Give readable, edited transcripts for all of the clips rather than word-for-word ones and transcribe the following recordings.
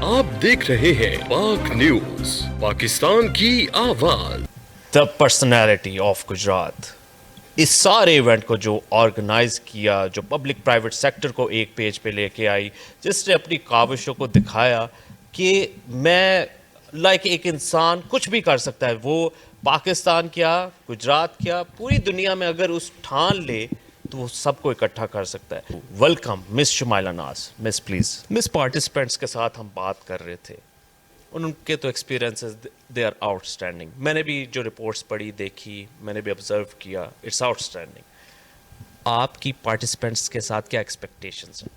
आप देख रहे हैं पाक न्यूज, पाकिस्तान की आवाज। द पर्सनैलिटी ऑफ गुजरात, इस सारे इवेंट को जो ऑर्गेनाइज किया, जो पब्लिक प्राइवेट सेक्टर को एक पेज पे लेके आई, जिसने अपनी काविशों को दिखाया कि मैं एक इंसान कुछ भी कर सकता है। वो पाकिस्तान क्या, गुजरात क्या, पूरी दुनिया में अगर उस ठान ले तो वो सबको इकट्ठा कर सकता है। वेलकम मिस शुमाइला नाज। Miss please. मिस पार्टिसिपेंट्स के साथ हम बात कर रहे थे, उनके तो एक्सपीरियंसेस दे आर आउटस्टैंडिंग। मैंने भी जो रिपोर्ट्स पढ़ी, देखी, मैंने भी ऑब्जर्व किया, इट्स आउटस्टैंडिंग। आपकी पार्टिसिपेंट्स के साथ क्या एक्सपेक्टेशंस हैं?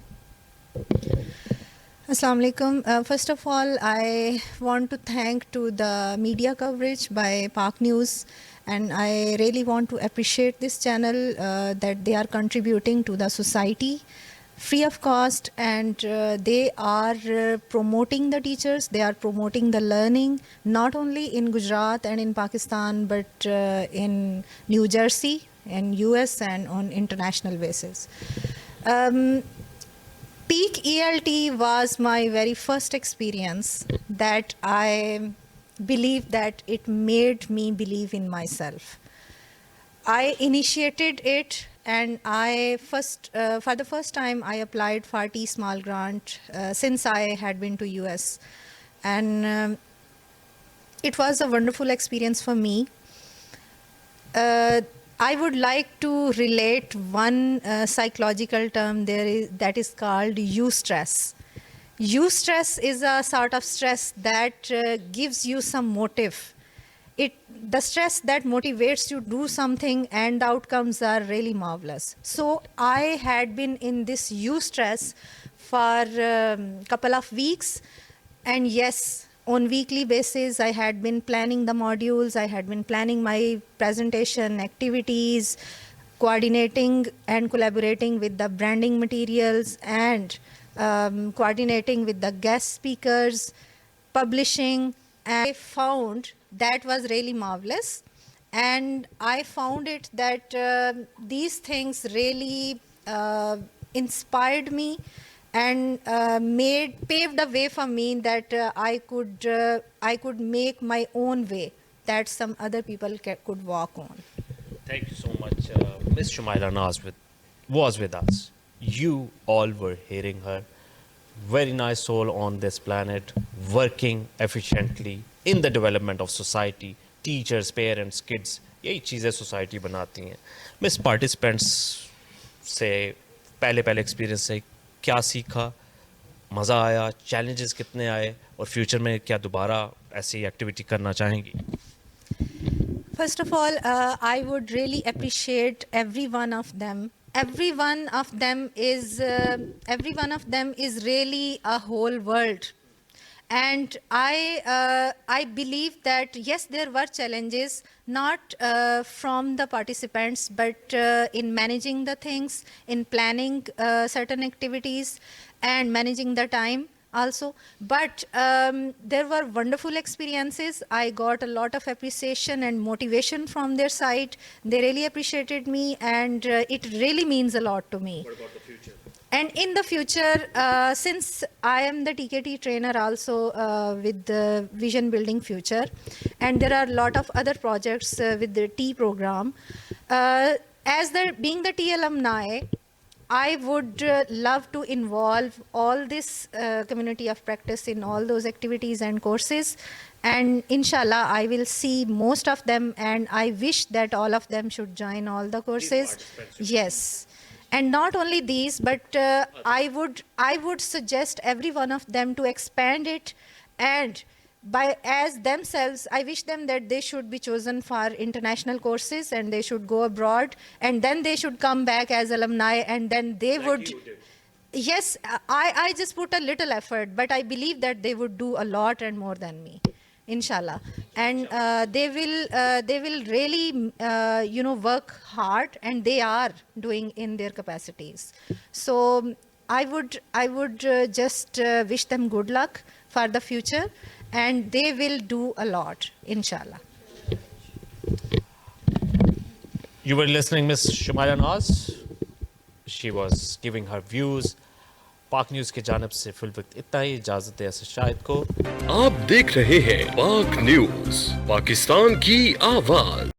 Assalamu alaikum. First of all, I want to thank to the media coverage by Pak News, and I really want to appreciate this channel that they are contributing to the society free of cost, and they are promoting the teachers, they are promoting the learning, not only in Gujarat and in Pakistan, but in New Jersey and US and on international basis. Peak ELT was my very first experience that I believe that it made me believe in myself. I initiated it, and for the first time I applied for T-Small grant since I had been to US, and it was a wonderful experience for me. I would like to relate one psychological term that is called eustress. Eustress is a sort of stress that gives you some motive. The stress that motivates you to do something, and the outcomes are really marvelous. So I had been in this eustress for couple of weeks, and yes, on weekly basis, I had been planning the modules, I had been planning my presentation activities, coordinating and collaborating with the branding materials, and coordinating with the guest speakers, publishing. And I found that was really marvelous. And I found it that these things really inspired me and paved a way for me that I could make my own way that some other people could walk on. Thank you so much. Miss Shumaila Naz was with us. You all were hearing her. Very nice soul on this planet, working efficiently in the development of society. Teachers, parents, kids, यही चीज़ें society बनाती हैं. Miss participants से पहले experience से क्या सीखा, मज़ा आया, चैलेंजेस कितने आए, और फ्यूचर में क्या दोबारा ऐसी एक्टिविटी करना चाहेंगी? First of all, I would really appreciate every one of them. Every one of them is really a whole world. And I believe that yes, there were challenges, not from the participants, but in managing the things, in planning certain activities, and managing the time also. But there were wonderful experiences. I got a lot of appreciation and motivation from their side. They really appreciated me, and it really means a lot to me. What about the future? And in the future, since I am the TKT trainer also with the Vision Building Future, and there are a lot of other projects with the T program, being the T alumni, I would love to involve all this community of practice in all those activities and courses. And inshallah, I will see most of them, and I wish that all of them should join all the courses. Yes. And not only these, but I would suggest every one of them to expand it, and as themselves, I wish them that they should be chosen for international courses, and they should go abroad, and then they should come back as alumni, and then they would. Yes, I just put a little effort, but I believe that they would do a lot and more than me, inshallah. And they will really work hard, and they are doing in their capacities. So I would just wish them good luck for the future, and they will do a lot, inshallah. You were listening, Miss Shumaila Naz. She was giving her views. پاک news کی جانب سے فی الوقت اتنا ہی. اجازت ہے اسد شاہد کو. آپ دیکھ رہے ہیں پاک نیوز، پاکستان کی آواز.